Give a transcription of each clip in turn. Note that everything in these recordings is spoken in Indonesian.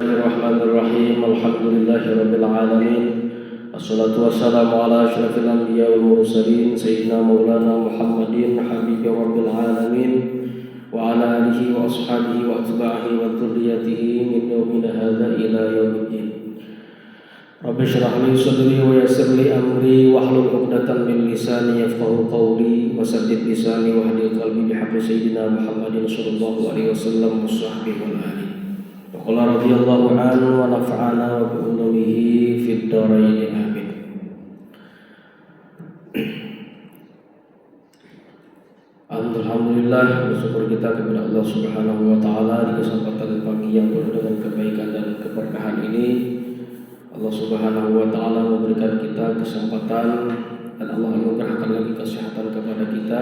Bismillahirrahmanirrahim. Alhamdulillahirabbil alamin. Wassalatu wassalamu ala asyrafil anbiya'i wal mursalin sayyidina maulana Muhammadin habibi rabbil alamin wa ala alihi wa ashabihi wa atba'ihi wa dzurriyyatihi min yawmina hadza ila yaumiddin. Rabbi shrah li sadri wa yassir li amri wahlul 'uqdatam min lisani yafqahu qawli wa saddid lisani wa hadi qalbi bihaqqi sayyidina Muhammadin sallallahu alaihi wasallam wa sahbihi wal ali. Qala radhiyallahu anhu wa nafa'ana wa bi ulumihi fid dharain amin. Alhamdulillah, bersyukur kita kepada Allah Subhanahu wa taala di kesempatan pagi yang penuh dengan kebaikan dan keberkahan ini. Allah Subhanahu wa taala memberikan kita kesempatan dan Allah anugerahkan lagi kesehatan kepada kita.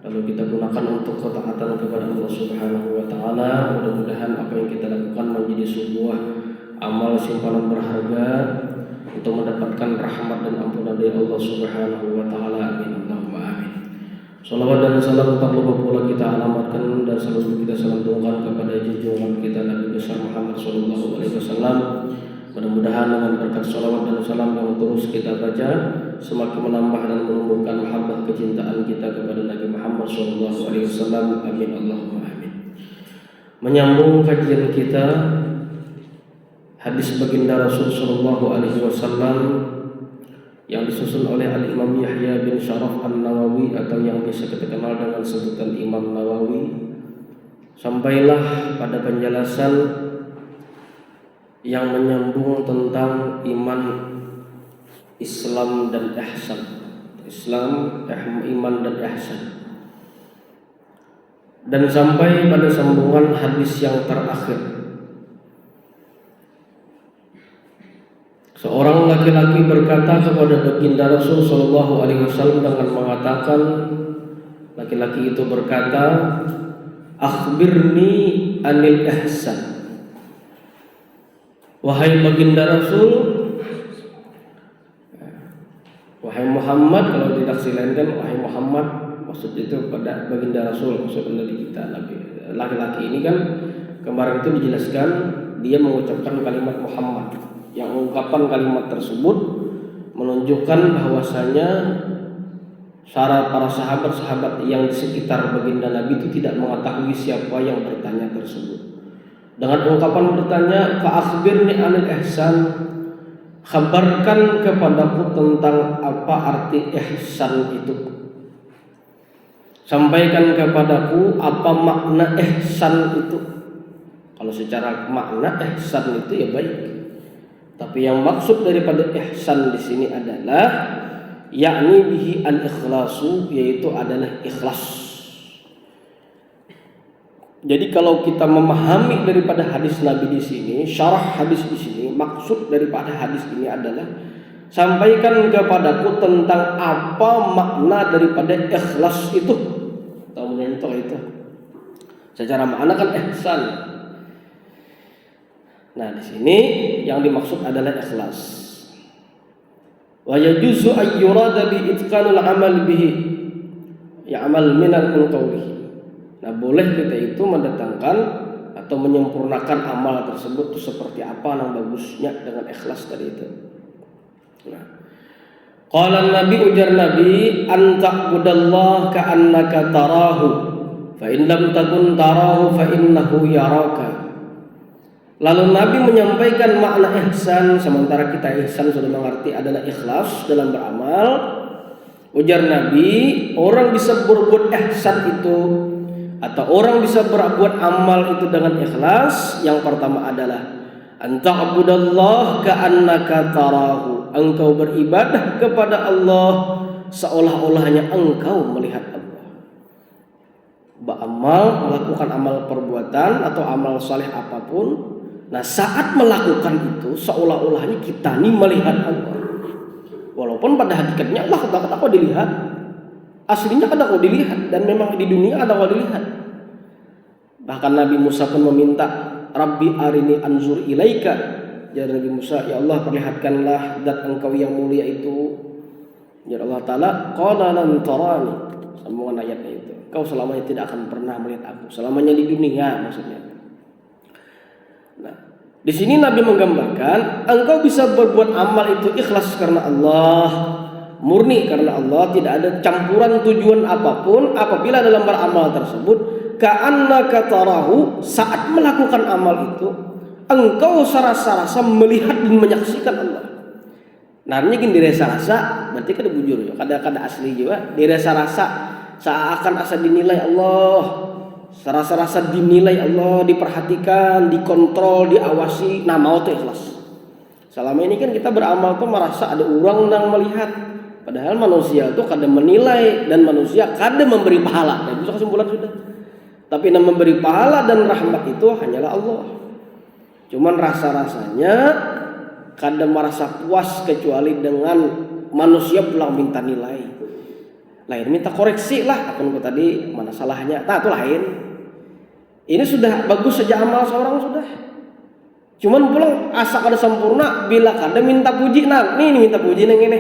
Lalu kita gunakan untuk ketaatan kepada Allah Subhanahu wa taala. Mudah-mudahan apa yang kita lakukan menjadi sebuah amal simpanan berharga untuk mendapatkan rahmat dan ampunan dari Allah Subhanahu wa taala. Amin. Allahumma amin. Salawat dan salam tak lupa pula kita alamatkan dan selalu kita sanjungkan kepada junjungan kita Nabi besar Muhammad sallallahu alaihi wasallam. Mudah-mudahan dengan berkat salawat dan salam yang terus kita baca semakin menambah dan menumbuhkan mahabbah kecintaan kita kepada Nabi Muhammad SAW. Amin. Allahumma amin. Menyambung kajian kita hadis baginda Rasul Sallallahu Alaihi Wasallam yang disusun oleh Al Imam Yahya bin Sharaf An-Nawawi atau yang bisa kita kenal dengan sebutan Imam Nawawi. Sampailah pada penjelasan yang menyambung tentang iman, Islam dan ihsan. Islam, iman dan ihsan. Dan sampai pada sambungan hadis yang terakhir. Seorang laki-laki berkata kepada baginda Rasul sallallahu alaihi wasallam dengan mengatakan, laki-laki itu berkata, "Akhbirni anil ihsan." Wahai baginda Rasul, wahai Muhammad, kalau didaksi lain kan wahai Muhammad, maksud itu pada baginda Rasul, maksudnya dari kita Nabi. Laki-laki ini kan kemarin itu dijelaskan dia mengucapkan kalimat Muhammad, yang ungkapan kalimat tersebut menunjukkan bahwasanya para sahabat-sahabat yang di sekitar baginda Nabi itu tidak mengetahui siapa yang bertanya tersebut. Dengan ungkapan bertanya, fa akhbirni anil ihsan, kabarkan kepadaku tentang apa arti ihsan itu. Sampaikan kepadaku apa makna ihsan itu. Kalau secara makna ihsan itu ya baik. Tapi yang maksud daripada ihsan di sini adalah yakni bihi al-ikhlasu, yaitu adalah ikhlas. Jadi kalau kita memahami daripada hadis Nabi di sini, syarah hadis di sini, maksud daripada hadis ini adalah sampaikan kepadaku tentang apa makna daripada ikhlas itu. Kemudian itu secara makna kan ihsan. Nah, di sini yang dimaksud adalah ikhlas. Wa yajuzu ay yurada bi itqanul amal bihi, ya'mal minal qawlihi. Nah, boleh kita itu mendatangkan atau menyempurnakan amal tersebut itu seperti apa yang bagusnya dengan ikhlas tadi itu. Nah, qala Nabi, ujar Nabi, anta budallah ka'annaka tarahu fa in lam takun tarahu fa innahu yaraka. Lalu Nabi menyampaikan makna ihsan, sementara kita ihsan sudah mengerti adalah ikhlas dalam beramal. Ujar Nabi, orang bisa berbuat ihsan itu atau orang bisa berbuat amal itu dengan ikhlas. Yang pertama adalah anta'budallah ka'annaka tarahu, engkau beribadah kepada Allah seolah-olahnya engkau melihat Allah. Beramal, melakukan amal perbuatan atau amal saleh apapun, nah saat melakukan itu seolah-olahnya kita ini melihat Allah. Walaupun pada hakikatnya Allah kata-kata kau dilihat, aslinya ada kau dilihat, dan memang di dunia ada kau dilihat. Bahkan Nabi Musa pun meminta, Rabbi arini anzur ilaika. Ya Nabi Musa, ya Allah perlihatkanlah zat engkau yang mulia itu. Ya Allah Ta'ala, qala lan tarani. Sambungan ayatnya itu, kau selamanya tidak akan pernah melihat aku, selamanya di dunia maksudnya. Nah, Di sini Nabi menggambarkan engkau bisa berbuat amal itu ikhlas karena Allah, murni karena Allah, tidak ada campuran tujuan apapun. Apabila dalam beramal tersebut ka'annaka tarahu, saat melakukan amal itu engkau rasa-rasa melihat dan menyaksikan Allah. Nah, ini kan dirasa-rasa berarti kada bujur ya, kada asli juga. Dirasa-rasa seakan asa dinilai Allah. Rasa-rasa dinilai Allah, diperhatikan, dikontrol, diawasi. Nah, mau tuh ikhlas. Selama ini kan kita beramal tuh merasa ada orang yang melihat. Padahal manusia tuh kada menilai dan manusia kada memberi pahala. Nah, itu kesimpulan sudah. Tapi yang memberi pahala dan rahmat itu hanyalah Allah. Cuman rasa-rasanya kada merasa puas kecuali dengan manusia pulang minta nilai. Lain minta koreksi lah, akun tadi mana salahnya. Nah, itu lain. Ini sudah bagus saja amal seorang sudah. Cuman pulang asa kada sempurna bila kada minta puji. Nah, ini minta puji neng ini.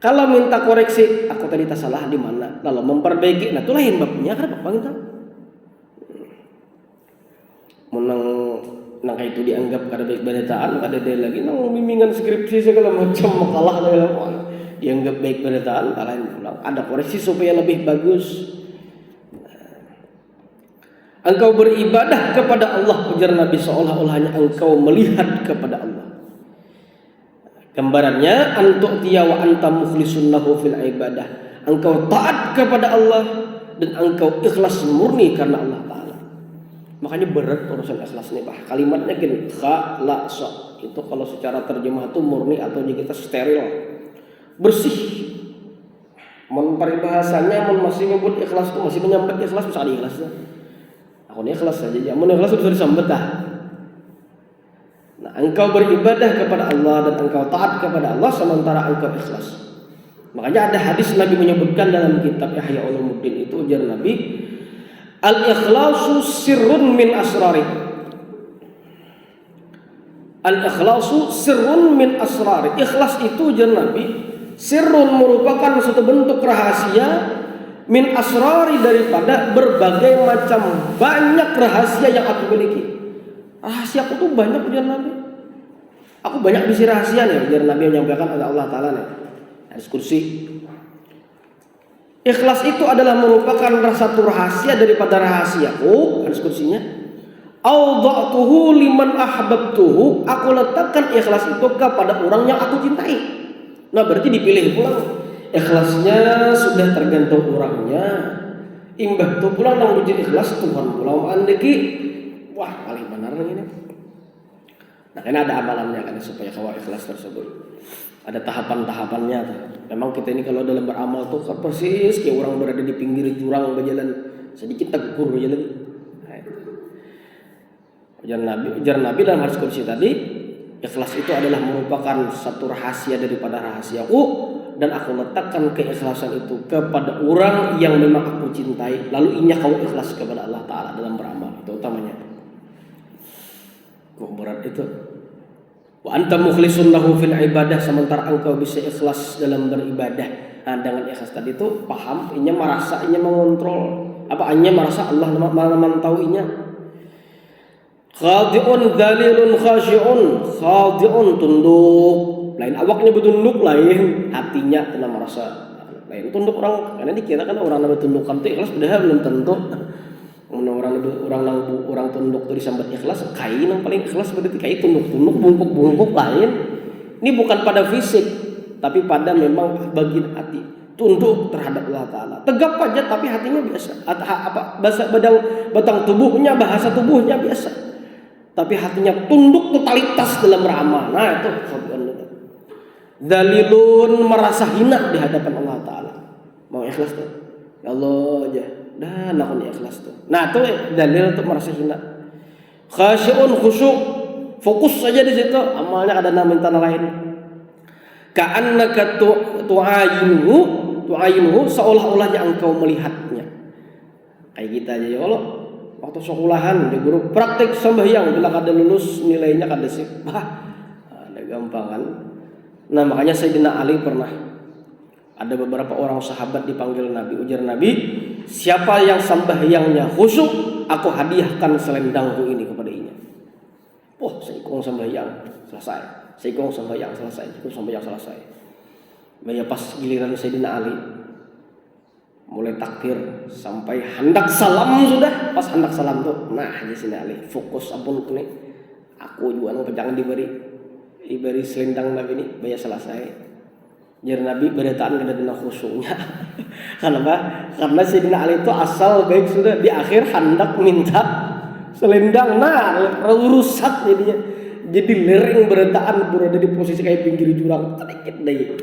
Kalau minta koreksi, aku tadi tak salah di mana? Lalu memperbaiki. Nah, itu lain babnya kada apa minta. Menang nang itu dianggap kada baik beritaan, kada ada lagi nang bimbingan skripsi segala macam makalah segala macam. Dianggap baik beritaan, kalahin pulang. Ada koreksi supaya lebih bagus. Engkau beribadah kepada Allah, ujar Nabi, seolah-olahnya engkau melihat kepada Allah. Gambarannya antuk tiya wa anta mukhlisun lahu fil ibadah. Engkau taat kepada Allah dan engkau ikhlas murni karena Allah Ta'ala. Makanya berat urusan ikhlas nih, bah. Kalimatnya gini, khalasa. Itu kalau secara terjemah itu murni atau kita steril. Bersih. Peribahasanya masih nyebut ikhlas itu masih menyambat ikhlas bisa ikhlasnya. Aku ini ikhlas saja, jamun ikhlas bisa disambut dah. Nah, engkau beribadah kepada Allah dan engkau taat kepada Allah sementara engkau ikhlas. Makanya ada hadis Nabi menyebutkan dalam kitab Ihya Ulumuddin itu, ujar Nabi, al-ikhlasu sirrun min asrari. Al-ikhlasu sirrun min asrari. Ikhlas itu, ujar Nabi, sirrun merupakan suatu bentuk rahasia min asrari, daripada berbagai macam banyak rahasia yang aku miliki. Rahasia aku tuh banyak, ujar Nabi. Aku banyak bisi rahasia nih, ujar Nabi yang menyampaikan oleh Allah Ta'ala nih. Hadis kursi. Ikhlas itu adalah merupakan satu rahasia daripada rahasiaku, hadis kursinya. Awda'tuhu liman ahbabtuhu, aku letakkan ikhlas itu kepada orang yang aku cintai. Nah, berarti dipilih pulang. Ikhlasnya sudah tergantung orangnya. Imbah tu pulang nang uji ikhlas Tuhan pulang andeki. Wah, paling benar ini. Nah, karena ada amalannya kan supaya kau ikhlas tersebut. Ada tahapan-tahapannya. Memang kita ini kalau dalam beramal tuh persis kayak orang berada di pinggir jurang berjalan, sedikit tegukur berjalan. Ujar Nabi dalam hadis qudsi tadi, ikhlas itu adalah merupakan satu rahasia daripada rahasiaku, dan aku letakkan keikhlasan itu kepada orang yang memang aku cintai. Lalu inya kau ikhlas kepada Allah Ta'ala dalam beramal. Itu utamanya. Berat itu. Wa anta mukhlisun lahu fil ibadah, sementara engkau bisa ikhlas dalam beribadah. Nah, dengan ikhlas tadi itu paham, inya merasa, inya mengontrol. Apa inya merasa Allah memantau inya. Khadi'un dzalilun khashi'un. Khadi'un tunduk. Lain awaknya bertunduk, lain hatinya kena merasa. Lain tunduk orang, karena dikira kan orang yang bertundukan itu ikhlas, padahal belum tentu. Orang tunduk itu disambat ikhlas, kain yang paling ikhlas berarti kain tunduk-tunduk, bungkuk-bungkuk lain. Ini bukan pada fisik, tapi pada memang bagian hati. Tunduk terhadap Allah Ta'ala. Tegap aja tapi hatinya biasa. Batang tubuhnya, bahasa tubuhnya biasa. Tapi hatinya tunduk totalitas dalam beramal. Nah, itu dalilun, merasa hina di hadapan Allah Ta'ala. Mau ikhlas tuh, ya Allah aja, dan aku ikhlas tuh. Nah, itu dalil untuk merasa hina. Khasyi'un, khusyuk, fokus saja di situ, amalnya ada nama tanah lain. Ka'annaka tu'ayinuhu, seolah-olahnya engkau melihatnya. Kayak kita aja ya Allah, waktu sekolahan di guru praktik sembahyang, bila kada lulus nilainya kada sip. Ada gampangan. Nah, makanya Sayyidina Ali pernah ada beberapa orang sahabat dipanggil Nabi, ujar Nabi, siapa yang sembahyangnya khusyuk, aku hadiahkan selendangku ini kepada inya. Wah, Sekong sembahyang selesai, sekong sembahyang selesai, sekong sembahyang selesai. Bahaya pas giliran Sayyidina Ali mulai takbir sampai hendak salam sudah, pas hendak salam tuh, nah di sini Ali fokus ampun nih, aku juga jangan diberi selendang Nabi ini, bahaya selesai. Jadi Nabi beritaan kada dina khusyuknya. Kenapa? Karena Sayyidina Ali itu asal baik sudah di akhir hendak minta selendang, nah rusak jadinya, jadi lering beritaan berada di posisi kayak pinggir jurang, sedikit deh.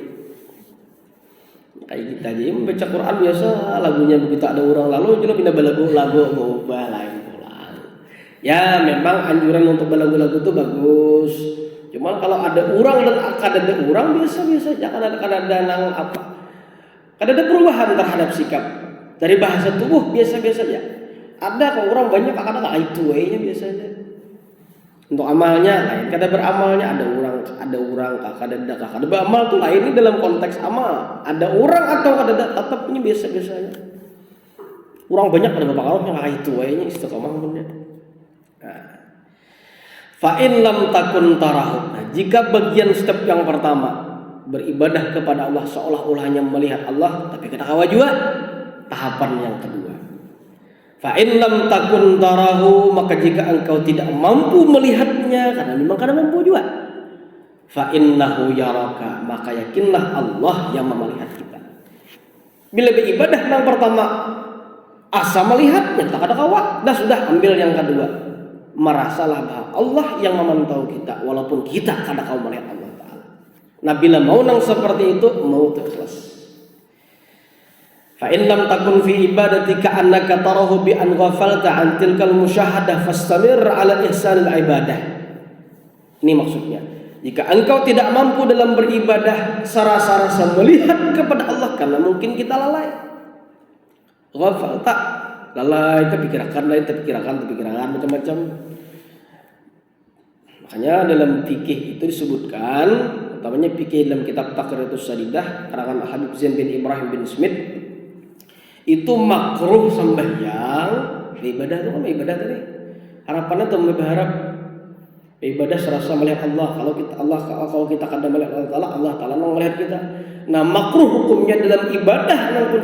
Kayak kita aja membaca Quran biasa lagunya begitu ada orang lalu jadi pindah lagu berubah lain pulang. Ya memang anjuran untuk lagu-lagu itu bagus. Cuman kalau ada orang dan akan ada orang biasa-biasa aja, kan ada nang apa? Kan ada perubahan terhadap sikap dari bahasa tubuh biasa-biasa aja. Ada kalau orang banyak akan ada itu nya biasanya. Untuk amalnya lain, kada beramalnya ada beramal tuh lain, ini dalam konteks amal. Ada orang atau kada tetap ini biasa-biasanya. Orang banyak pada bapak yang itu nya istiqomah punya. Nah. Fa in lam takun tarahu. Nah, jika bagian step yang pertama beribadah kepada Allah seolah-olah hanya melihat Allah tapi kada kawa juga, tahapan yang kedua. Fa in lam takun tarahu, maka jika engkau tidak mampu melihatnya karena memang kada mampu juga, fa innahu yaraka, maka yakinlah Allah yang melihat kita. Bila beribadah yang pertama asa melihatnya tak ada kawa, dah sudah ambil yang kedua, merasalah bahwa Allah yang memantau kita walaupun kita kada kau melihat Allah Ta'ala. Nah bila mau nang seperti itu mau ikhlas. Fa in lam takun fi ibadatika annaka tarahu bi an ghafalta an tilkal musyahadah fastamir ala ihsanil ibadah. Ini maksudnya, jika engkau tidak mampu dalam beribadah serasa-rasa melihat kepada Allah karena mungkin kita lalai. Ghafalta, lalai terpikirkan macam-macam. Makanya dalam fikih itu disebutkan, utamanya fikih dalam kitab Taqritus Sadidah karangan Habib Zain bin Ibrahim bin Smith, itu makruh sembahyang ibadah itu kan ibadah tadi harapannya tuh berharap ibadah serasa melihat Allah. Kalau kita kadang melihat Allah Ta'ala melihat kita. Nah makruh hukumnya dalam ibadah nang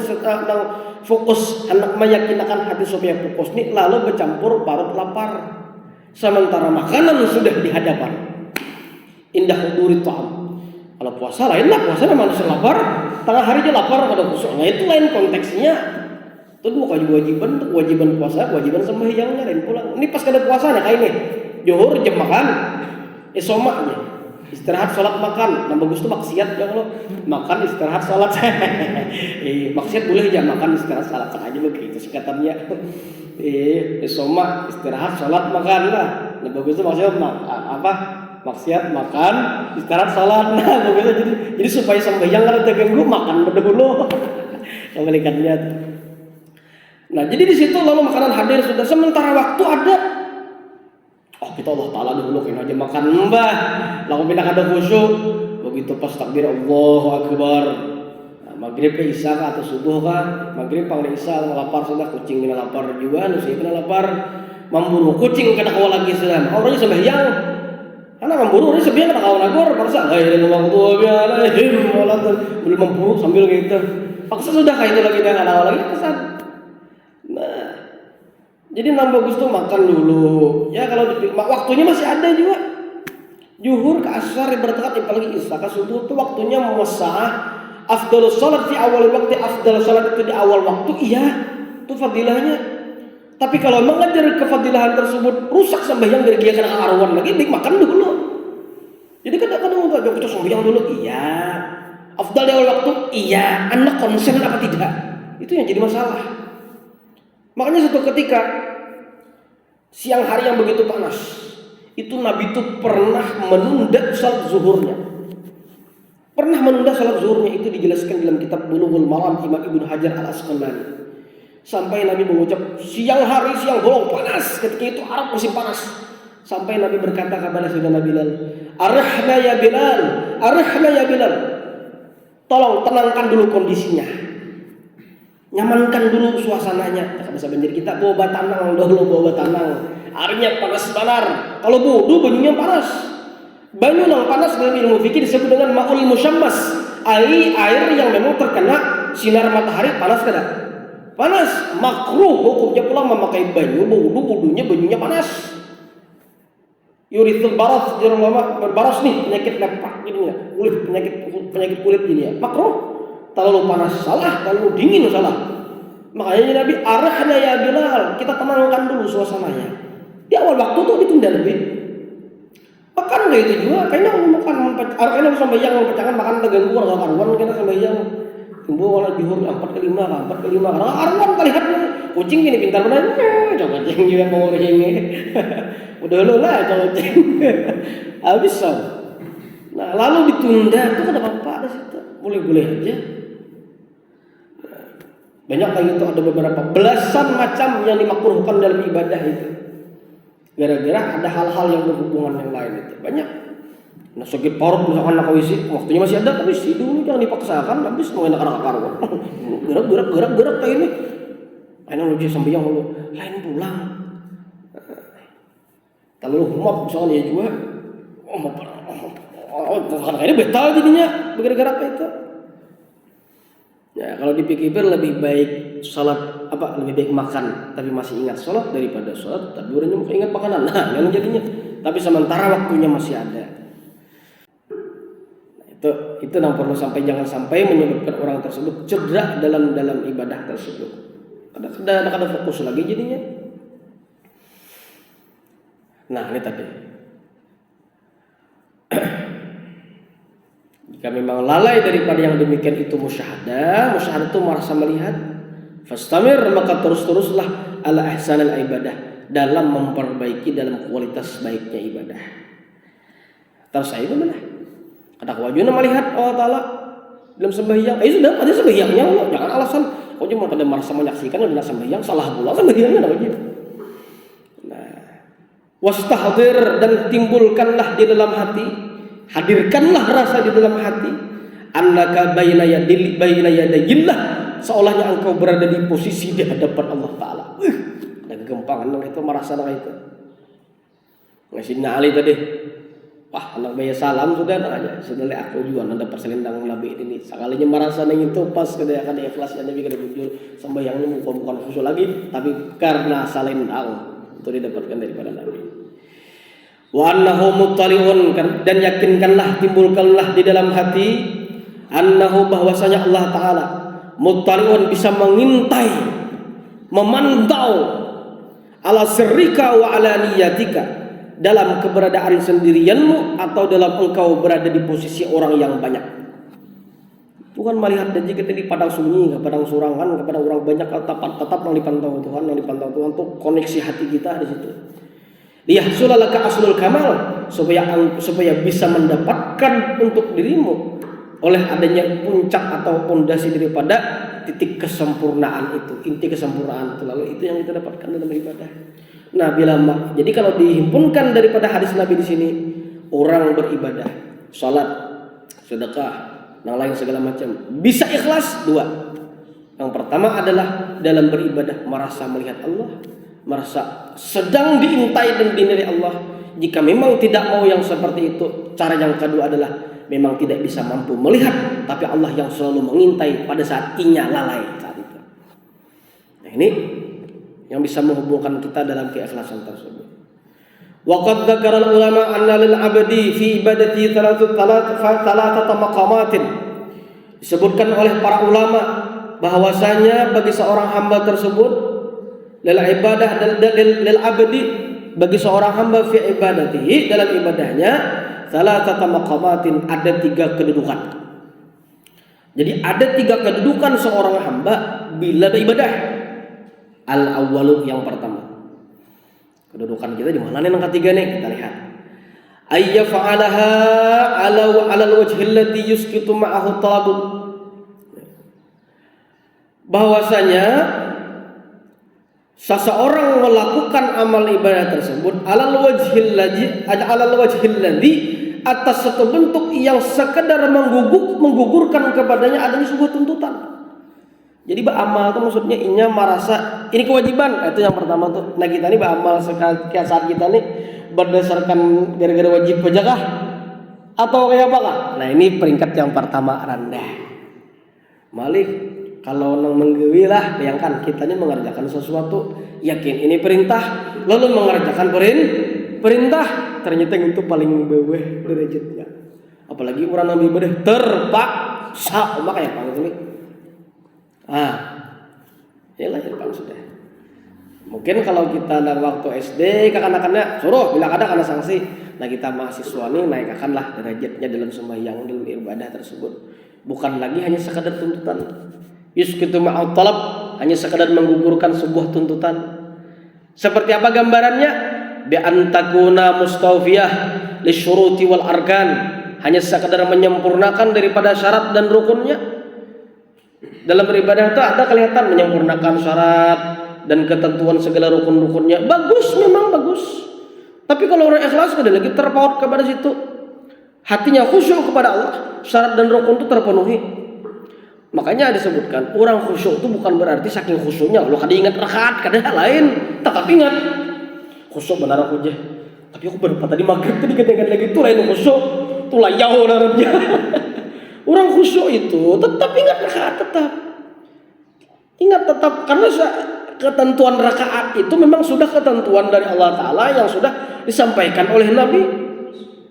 fokus hendak meyakinkan hati supaya fokus ini lalu bercampur parut lapar sementara makanan sudah di hadapan. Indah huduri ta'am. Kalau puasa lain lah, puasa memang harus lapar, tengah hari aja lapar kada khusuk. Nah itu lain konteksnya. Itu bukan kewajiban puasa, kewajiban sembahyangnya lain pulang. Ini pas kada puasa nah kayak ini. Zuhur jam makan, somaknya istirahat salat makan. Nah bagus tuh maksiat ya kalau makan istirahat salat. Maksiat boleh aja makan istirahat salat aja begitu singkatannya. Somak istirahat salat makan lah. Nah bagus tuh maksiat apa? Maksiat makan istirahat salat. Nah begitu jadi supaya sembahyang kada terganggu makan berdahulu. Kebalikannya. Nah jadi di situ lalu makanan hadir sudah sementara waktu ada. Oh kita Allah Ta'ala dulu kena aja makan mbah. Lalu pindah kada khusyuk. Begitu pas takbir Allahu Akbar. Nah, maghrib ke isya atau subuh kah? Maghrib panggil isya lapar sudah kucing kena lapar juga, nusi kena lapar. Memburu kucing kena kawal lagi sudah. Orangnya sembahyang. Karena memburu ini sebenarnya kena kawan agor paksa belum memburu sambil gitu paksa sudah kayak itu lagi dengan awal lagi pesan. Nah jadi nambah bagus tuh makan dulu ya kalau waktunya masih ada juga zuhur ke asar berdekat apalagi isya ke subuh tuh waktunya memasah afdalus salat di awal waktu afdalus salat itu di awal waktu iya itu fadilahnya. Tapi kalau mengajar kefadilahan tersebut rusak sembahyang dari dia kena arwan lagi, baik makan dulu. Jadi kadang-kadang untuk kita sembahyang dulu, iya. Afdal di awal waktu, iya. Anak konsen apa tidak? Itu yang jadi masalah. Makanya suatu ketika siang hari yang begitu panas, itu Nabi itu pernah menunda salat zuhurnya. Pernah menunda salat zuhurnya itu dijelaskan dalam kitab Bulughul Maram Imam Ibnu Hajar Al-Asqalani. Sampai Nabi mengucap siang hari siang bolong panas ketika itu Arab musim panas. Sampai Nabi berkata kepada saudara Bilal, "Arihna ya Bilal, arihna ya Bilal." Tolong tenangkan dulu kondisinya. Nyamankan dulu suasananya. Kata bahasa Banjar kita bawa batanang dulu, bawa batanang. Airnya panas banar. Kalau wudu banyunya panas. Banyu yang panas dalam ilmu fikih disebut dengan ma'ul musyammas. Air yang memang terkena sinar matahari panas tidak? Panas. Makruh hukumnya pula memakai banyu wudunya banyunya panas. Yuritul baras, baras nih penyakit lepak ini ya, penyakit kulit ini ya. Makruh. Terlalu panas salah, terlalu dingin salah. Makanya Nabi arahna ya Bilal, kita tenangkan dulu suasananya. Di awal waktu tuh ditunda lebih. Makan nggak itu juga, kayaknya makan, kayaknya sembahyang mempecahan makan terganggu kalau karuan kita sembahyang. Tunggu kalau juhur 4 ke 5, karena karuan kalihat kucing gini pintar benar, coba kucing juga mau kucingnya. Udah lo lah kucing, habis so. Nah lalu ditunda itu ada apa ada situ, boleh aja. Banyak kayak itu, ada beberapa belasan macam yang dimakruhkan dalam ibadah itu. Gara-gara ada hal-hal yang berhubungan yang lain itu banyak. Nah sakit parut misalkan nak isi, waktunya masih ada tapi isi dulu jangan dipaksakan, habis mau enak karuan. Gerak kayak ini. Aina lu dia sembahyang lu, lain pulang. Kalau lu mop misalkan ya juga, kayaknya betal jadinya gara-gara apa itu. Ya, kalau dipikir lebih baik sholat lebih baik makan tapi masih ingat sholat daripada sholat tapi orangnya ingat makanan. Nah, yang jadinya. Tapi sementara waktunya masih ada. Nah, itu yang perlu jangan sampai menyebabkan orang tersebut cedera dalam ibadah tersebut. Ada fokus lagi jadinya. Nah, ini tadi. Jika memang lalai daripada yang demikian itu musyahadah itu merasa melihat, fastamir maka teruslah ala ihsanil ibadah dalam memperbaiki dalam kualitas baiknya ibadah. Terus saya mana? Ada kewajiban melihat Allah Taala dalam sembahyang. Sudah ada sembahyangnya Allah. Jangan alasan kau cuma pada merasa menyaksikan dalam sembahyang salah pula sembahyangnya wajib. Nah, wastahdir dan timbulkanlah di dalam hati. Hadirkanlah rasa di dalam hati annaka baina yadayillah, seolahnya engkau berada di posisi di hadapan Allah Ta'ala. Dan gempangan itu merasa itu. Ngasihnya Ali tadi, wah anak bayi salam sudah aja. Setelah aku juga nanda perselendang nabi ini. Sekalinya merasa itu pas kada akan ikhlas dan nabi kada jujur sembahyangnya bukan khusyuk lagi, tapi karena salendang itu didapatkan daripada nabi. Wa annahu muttali'un, dan yakinkanlah timbulkanlah di dalam hati annahu bahwasanya Allah Ta'ala muttali'un bisa mengintai memantau ala sirrika wa ala niyatika dalam keberadaan sendirianmu atau dalam engkau berada di posisi orang yang banyak. Tuhan melihat dan jika di padang sunyi, ke padang surangan, kepada orang banyak tetap yang dipantau Tuhan, tuh koneksi hati kita di situ. Liyahsulalaka aslul kamal, supaya bisa mendapatkan untuk dirimu oleh adanya puncak atau pondasi daripada titik kesempurnaan itu, inti kesempurnaan itu. Lalu itu yang kita dapatkan dalam ibadah. Nah, jadi kalau dihimpunkan daripada hadis Nabi di sini, orang beribadah, salat, sedekah, yang lain segala macam, bisa ikhlas dua. Yang pertama adalah dalam beribadah merasa melihat Allah, merasa sedang diintai dan dinilai Allah. Jika memang tidak mau yang seperti itu, cara yang kedua adalah memang tidak bisa mampu melihat, tapi Allah yang selalu mengintai pada saat inya lalai saat itu. Nah, ini yang bisa menghubungkan kita dalam keikhlasan tersebut. Wa qad dzakara ulama anna lil 'abdi fi ibadati thalathata maqamatin. Disebutkan oleh para ulama bahwasanya bagi seorang hamba tersebut lil ibadah lil 'abdi, bagi seorang hamba fi ibadatihi dalam ibadahnya thalathata maqamatin, ada 3 kedudukan. Jadi ada 3 kedudukan seorang hamba bila beribadah. Al-awwalu, yang pertama. Kedudukan kita di mana nih yang ketiga nih? Kita lihat. Ayya fa'alaha ala al-wajhi alladhi yusqitu ma'ahu talabun. Bahwasanya seseorang melakukan amal ibadah tersebut alal wajhil ladzi, atas satu bentuk yang sekedar menggugurkan kepadanya adanya sebuah tuntutan. Jadi beramal tuh maksudnya inya merasa ini kewajiban. Itu yang pertama tuh. Nah kita ini beramal saat kita nih berdasarkan gara-gara wajib aja kah? Atau kayak apa kah? Nah ini peringkat yang pertama rendah. Malih kalau nang menggewi lah, bayangkan kita ini mengerjakan sesuatu, yakin ini perintah, lalu mengerjakan perintah, ternyata itu paling bawah derajatnya. Apalagi orang nabi ibadah terpaksa, kayak apa gitu nih. Yalah kan sudah. Mungkin kalau kita dalam waktu SD kanak-kanaknya suruh bila ada karena sanksi. Nah kita mahasiswa nih naikkanlah derajatnya dalam sembahyang dalam ibadah tersebut. Bukan lagi hanya sekadar tuntutan. Yusqitu ma'at talab, hanya sekadar menggugurkan sebuah tuntutan. Seperti apa gambarannya? Bi antakuna mustawfiyah lisyuruti wal arkan. Hanya sekadar menyempurnakan daripada syarat dan rukunnya. Dalam beribadah itu ada kelihatan menyempurnakan syarat dan ketentuan segala rukun-rukunnya. Bagus, memang bagus. Tapi kalau orang ikhlas sekali lagi terpaut kepada situ, hatinya khusyuk kepada Allah, syarat dan rukun itu terpenuhi. Makanya disebutkan orang khusyuk itu bukan berarti saking khusyuknya kalau kada ingat rakaat, kada lain, tetap ingat. Khusyuk benar aku aja. Tapi aku berapa tadi maghrib tadi kadang lagi itu lain khusyuk, itu layau narapnya. Orang khusyuk itu tetap ingat rakaat, ingat tetap karena ketentuan rakaat itu memang sudah ketentuan dari Allah Ta'ala yang sudah disampaikan oleh Nabi.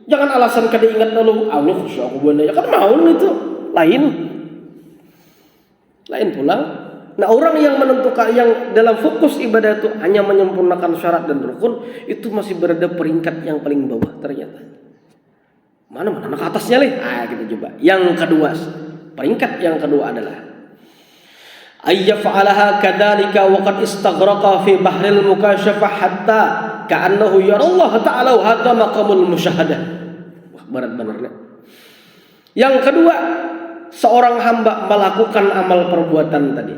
Jangan alasan kada ingat lalu ini khusyuk aku buat aja kan mau itu lain pulang. Nah orang yang menentukan yang dalam fokus ibadah itu hanya menyempurnakan syarat dan rukun itu masih berada peringkat yang paling bawah ternyata. Mana ke atasnya nih? Kita coba. Yang kedua, peringkat yang kedua adalah ayyaf'alaha kadzalika wa qad istaghraqa fi bahril mukasyafah hatta ka'annahu yarallahu ta'ala wa hadza maqamul musyahadah. Wah, berat benernya. Yang kedua, seorang hamba melakukan amal perbuatan tadi,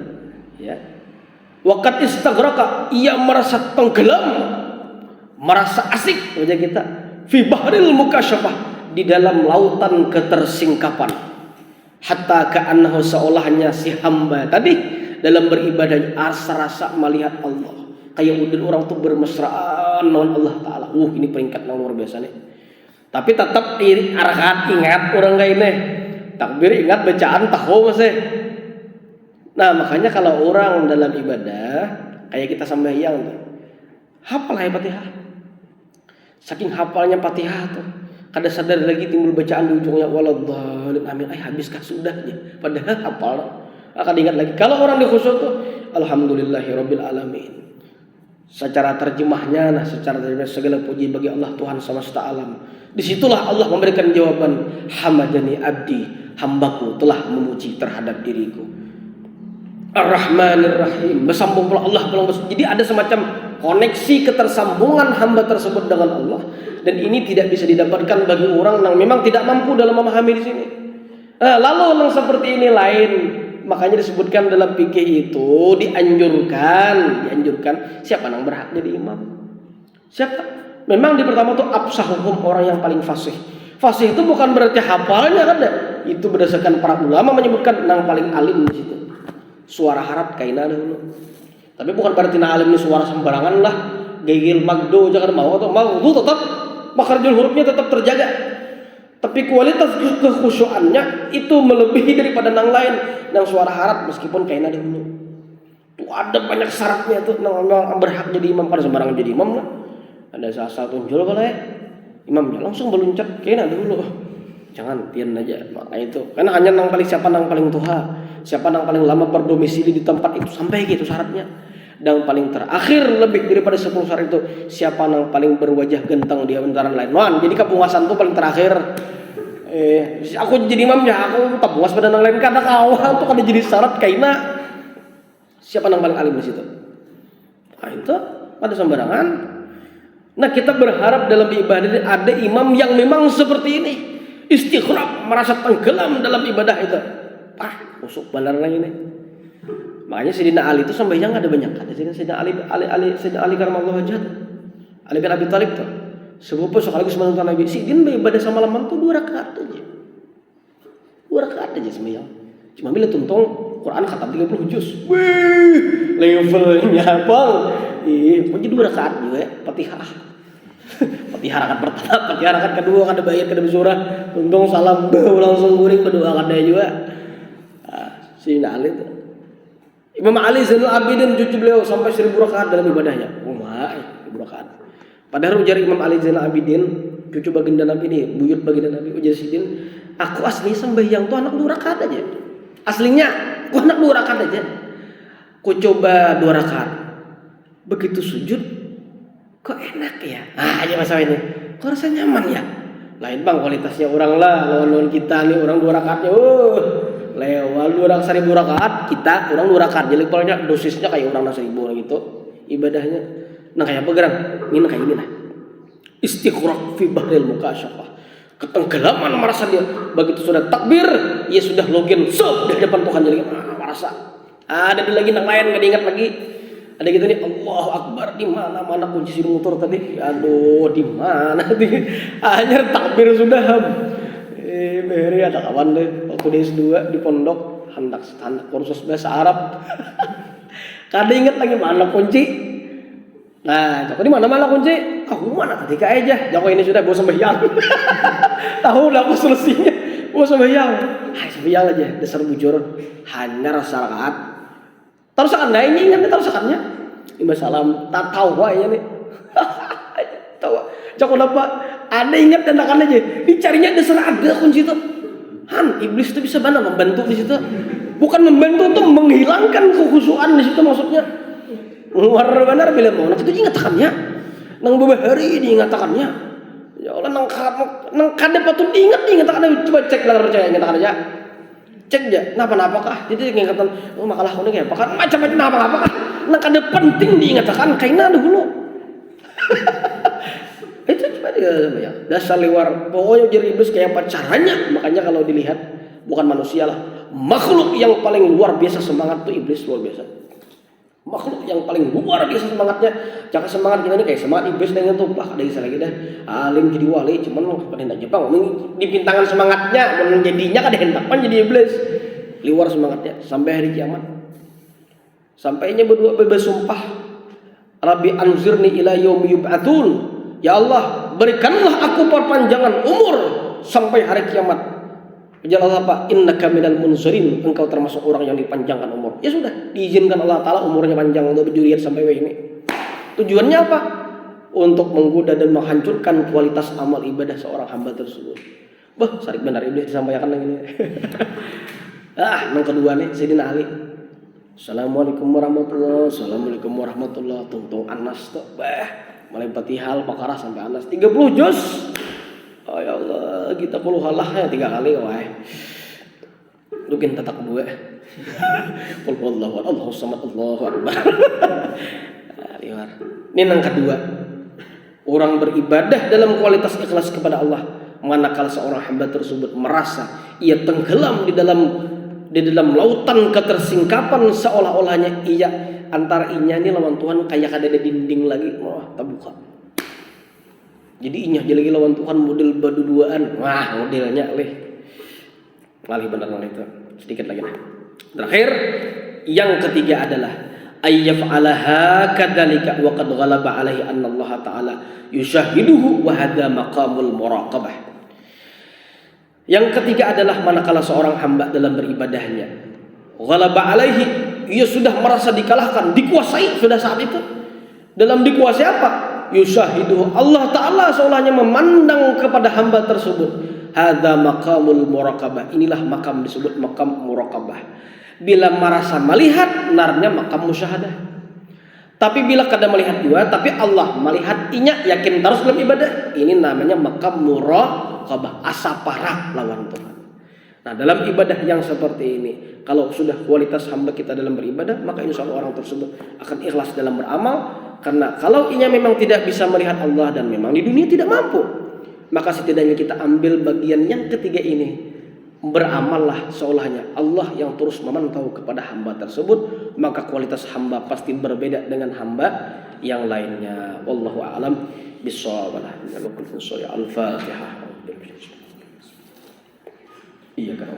ya. Wa qad istaghraqa, ia merasa tenggelam, merasa asik wajah kita fi bahril mukasyafah, di dalam lautan ketersingkapan, hatta ka'annahu seolahnya si hamba tadi dalam beribadah rasa melihat Allah kayak udah orang tuh bermesraan dengan Allah Ta'ala. Ini peringkat yang luar biasa nih. Tapi tetap arahat ingat orang kayak ini takbir ingat bacaan tahu masih. Nah makanya kalau orang dalam ibadah kayak kita sembahyang tuh hafal ya Fatihah, saking hafalnya Fatihah tuh kada sadar lagi timbul bacaan di ujungnya waladhdallin amin. Habiskah sudahnya? Padahal hafal. Akan ingat lagi. Kalau orang di khusyuk tuh alhamdulillahirabbil alamin. Secara terjemahnya secara terjemah segala puji bagi Allah Tuhan semesta alam. Disitulah Allah memberikan jawaban hamadani abdi, hambaku telah memuji terhadap diriku. Ar-Rahmanir Rahim. Bersambung pula Allah. Jadi ada semacam koneksi ketersambungan hamba tersebut dengan Allah. Dan ini tidak bisa didapatkan bagi orang yang memang tidak mampu dalam memahami di sini. Lalu yang seperti ini lain. Makanya disebutkan dalam fikih itu dianjurkan siapa yang berhak jadi imam. Siapa? Memang di pertama itu absahuhum, orang yang paling fasih. Fasih itu bukan berarti hafalnya kan? Itu berdasarkan para ulama menyebutkan yang paling alim di situ. Suara harap kaina dulu. Tapi bukan berarti alim ini suara sembarangan lah. Gigil magdo jangan mau atau mau itu tetap makhrajul hurufnya tetap terjaga. Tapi kualitas kekhusyuannya itu melebihi daripada yang lain. Yang suara harap meskipun kaina dulu. Tuh ada banyak syaratnya tuh yang berhak jadi imam. Pada sembarangan jadi imam lah. Ada asal tunjul kalau imamnya langsung meluncat kaina dulu. Jangan pian aja. Makanya itu. Karena hanya yang paling siapa yang paling tua, siapa yang paling lama berdomisili di tempat itu sampai gitu syaratnya. Dan paling terakhir lebih daripada 10 syarat itu siapa yang paling berwajah genteng di antara lain. Jadi kepuasan itu paling terakhir. Aku jadi imam ya aku tak puas pada yang lain karena kawan tuh kada jadi syarat kaina siapa yang paling alim di situ. Nah itu pada sembarangan. Nah kita berharap dalam ibadah ada imam yang memang seperti ini. Istighraq, merasa tenggelam dalam ibadah itu. Usuk benar lagi nih. Makanya Sayyidina Ali itu sembahyang ada banyak. Ada Sayyidina Ali karamallahu wajhah. Ali bin Abi Thalib tuh. Sepupu sekaligus menonton Nabi. Sidin beribadah semalaman tuh 2 rakaat aja. 2 rakaat aja sembahyang. Cuma bila tuntung Quran khatam 30 juz. Wih, levelnya bang. Kok jadi 2 rakaat juga ya, Fatihah. Fatihah rakaat pertama, Fatihah rakaat kedua, kada bayat, kada surah. Untung salam langsung guring berdoa kada juga. Sayyidina Ali itu. Imam Ali Zainul Abidin cucu beliau sampai 1000 rakaat dalam ibadahnya. 1000 rakaat. Padahal ujar Imam Ali Zainul Abidin, cucu baginda Nabi ini, buyut baginda Nabi ujar Sidin, aku asli sembahyang tuh anak 2 rakaat aja. Aslinya, aku anak 2 rakaat aja. Ku coba 2 rakaat. Begitu sujud, kok enak ya? Aja masalah ini. Kok rasa nyaman ya? Lain bang kualitasnya orang lah, lawan kita nih orang 2 rakaatnya. Lewat 1000 rakaat, kita orang 2 rakaat. Jadi pokoknya dosisnya kayak orang 1000 gitu. Ibadahnya. Nah kayak apa gerang? Ini kayak ini lah. Istighraq fi bahril mukasyafah. Ketenggelaman merasa dia. Begitu sudah takbir, ia sudah login di depan Tuhan, jadi merasa. Ada lagi yang lain enggak diingat lagi. Ada gitu nih, Allahu Akbar, di mana kunci si motor tadi? Aduh, di mana nih? Hanya takbir sudah. Beri ada kawan deh waktu di S2 di pondok hendak kursus bahasa Arab. Kada ingat lagi mana kunci. Nah, Joko di mana kunci? Aku mana ketika aja. Joko ini sudah bawa sembahyang. Tahu lah aku selesainya. Bawa sembahyang. Hai sembahyang aja, dasar bujur. Hanya rasa rakaat. Terus anda ini ingat terus saatnya. Imam salam tak tahu wahnya nih. Tahu. Joko apa? Ada ingat dan akan aja. Dicarinya dasar ada kunci itu. Iblis itu bisa mana membantu di situ? Bukan membantu tuh menghilangkan kekhusyuan di situ maksudnya. Luar benar bila mau. Nah itu diingatakannya. Nang beberapa hari diingatakannya. Ya Allah nang kada patut diingatakan. Coba cek lah percaya ingatakan aja. Cek aja. Napa kah? Jadi ingatan. Oh makalah kuning ya. Pakan macam-macam napa kah? Nang kada penting diingatakan. Kaina dulu. Itu cuma dia ya. Dasar liwar. Pokoknya jadi iblis kayak apa caranya. Makanya kalau dilihat bukan manusia lah. Makhluk yang paling luar biasa semangat tuh iblis luar biasa. Makhluk yang paling luar biasa semangatnya. Jangan semangat kita ini kayak semangat iblis dengan tuh. Ada kisah lagi dah. Alim jadi wali cuman pada hendak Jepang. Dipintangan semangatnya menjadinya kada hendakan jadi iblis. Liwar semangatnya sampai hari kiamat. Sampainya berdua bersumpah. Rabbi anzirni ila yaumi yub'atsun. Ya Allah, berikanlah aku perpanjangan umur sampai hari kiamat. Ujar Allah apa? Innaka minal munzirin. Engkau termasuk orang yang dipanjangkan umur. Ya sudah, diizinkan Allah Ta'ala umurnya panjang untuk berjuriat sampai ini. Tujuannya apa? Untuk menggoda dan menghancurkan kualitas amal ibadah seorang hamba tersebut. Bah, sarik benar iblis disampaikan yang ini. Yang kedua nih, Sayyidina Ali. Assalamualaikum warahmatullahi wabarakatuh. Assalamualaikum warahmatullahi wabarakatuh. Tungtung Anas tuh. Mulai Fatihah, Al-Baqarah sampai Anas 30 juz. Oh ya Allah, kita puluh halah ya 3 kali wae. Mungkin tatak kedua. Qul huwallahu ahad, Allahus samad, Allahu akbar. Ini yang kedua. Orang beribadah dalam kualitas ikhlas kepada Allah, manakala seorang hamba tersebut merasa ia tenggelam di dalam lautan ketersingkapan seolah-olahnya ia antara inya ini lawan Tuhan kayak ada dinding lagi, wah terbuka. Jadi inya jadi lagi lawan Tuhan model badu-duaan, wah modelnya ngalih benar itu. Sedikit lagi nah. Terakhir yang ketiga adalah ayyaf'alaha kadzalika wa qad ghalaba alaihi anna Allah taala yushahiduhu wa hadza maqamul muraqabah. Yang ketiga adalah manakala seorang hamba dalam beribadahnya ghalaba alaihi, ia sudah merasa dikalahkan, dikuasai sudah saat itu. Dalam dikuasai apa? Yushahiduhu, Allah Ta'ala seolahnya memandang kepada hamba tersebut. Hadza maqamul muraqabah. Inilah makam disebut makam muraqabah. Bila merasa melihat, narnya makam musyahadah. Tapi bila kada melihat juga, tapi Allah melihat inya yakin terus dalam ibadah. Ini namanya makam muraqabah, asa parah lawan Tuhan. Nah dalam ibadah yang seperti ini, kalau sudah kualitas hamba kita dalam beribadah, maka insya Allah orang tersebut akan ikhlas dalam beramal. Karena kalau inya memang tidak bisa melihat Allah dan memang di dunia tidak mampu, maka setidaknya kita ambil bagian yang ketiga ini. Beramallah seolahnya Allah yang terus memantau kepada hamba tersebut, maka kualitas hamba pasti berbeda dengan hamba yang lainnya. Wallahu a'lam bishawab. Al-Fatihah. Iya kan.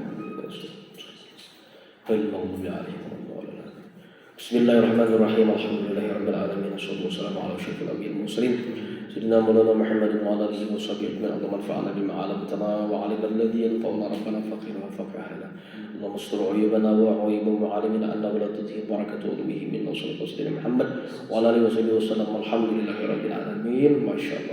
ghairil maghdubi 'alaihim waladdallin. Bismillahirrahmanirrahim. Alhamdulillahirabbil alamin. Wassalatu wassalamu ala asyrofil anbiya'i wal mursalin. Sayyidina Maulana Muhammadin wa ala alihi wa sahbihi ajma'in. Allahumma anfa'na bima 'allamtana wa 'allimna alladhi yanfa'una rabbana faqina wa faqih ahlana. Allahumma astur 'uyubana wa 'uyuba mu'allimina anna wa la tudhi barakatu ulumihim min sallallahu alaihi Muhammad wa ala alihi wa sahbihi wasallam. Alhamdulillahirabbil alamin. Masyaallah.